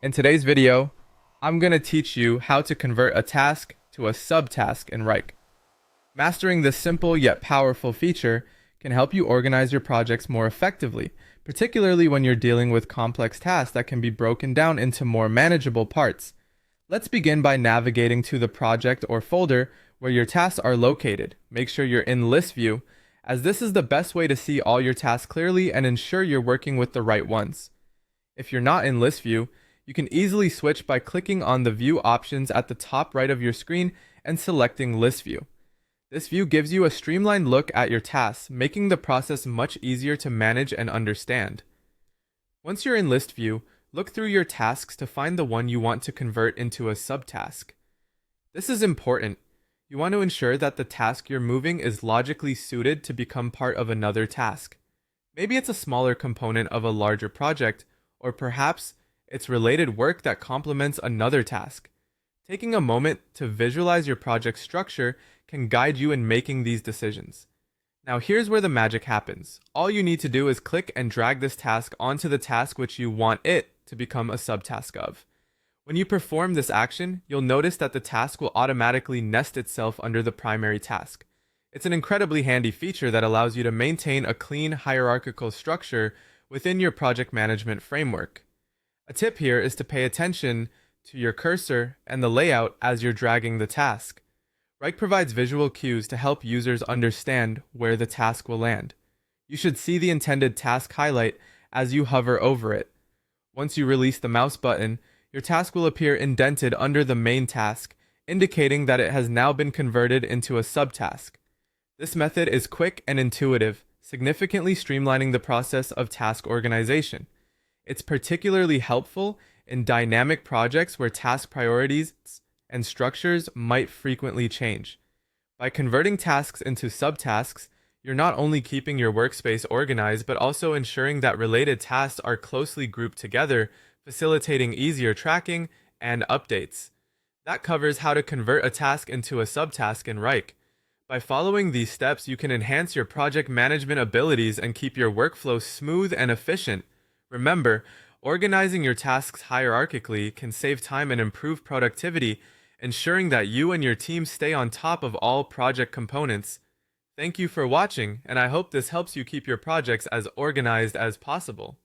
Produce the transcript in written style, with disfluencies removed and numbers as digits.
In today's video, I'm going to teach you how to convert a task to a subtask in Wrike. Mastering this simple yet powerful feature can help you organize your projects more effectively, particularly when you're dealing with complex tasks that can be broken down into more manageable parts. Let's begin by navigating to the project or folder where your tasks are located. Make sure you're in list view, as this is the best way to see all your tasks clearly and ensure you're working with the right ones. If you're not in list view, you can easily switch by clicking on the view options at the top right of your screen and selecting list view. This view gives you a streamlined look at your tasks, making the process much easier to manage and understand. Once you're in list view, look through your tasks to find the one you want to convert into a subtask. This is important. You want to ensure that the task you're moving is logically suited to become part of another task. Maybe it's a smaller component of a larger project, or perhaps it's related work that complements another task. Taking a moment to visualize your project structure can guide you in making these decisions. Now here's where the magic happens. All you need to do is click and drag this task onto the task which you want it to become a subtask of. When you perform this action, you'll notice that the task will automatically nest itself under the primary task. It's an incredibly handy feature that allows you to maintain a clean hierarchical structure within your project management framework. A tip here is to pay attention to your cursor and the layout as you're dragging the task. Wrike provides visual cues to help users understand where the task will land. You should see the intended task highlight as you hover over it. Once you release the mouse button, your task will appear indented under the main task, indicating that it has now been converted into a subtask. This method is quick and intuitive, significantly streamlining the process of task organization. It's particularly helpful in dynamic projects where task priorities and structures might frequently change. By converting tasks into subtasks, you're not only keeping your workspace organized, but also ensuring that related tasks are closely grouped together, facilitating easier tracking and updates. That covers how to convert a task into a subtask in Wrike. By following these steps, you can enhance your project management abilities and keep your workflow smooth and efficient. Remember, organizing your tasks hierarchically can save time and improve productivity, ensuring that you and your team stay on top of all project components. Thank you for watching, and I hope this helps you keep your projects as organized as possible.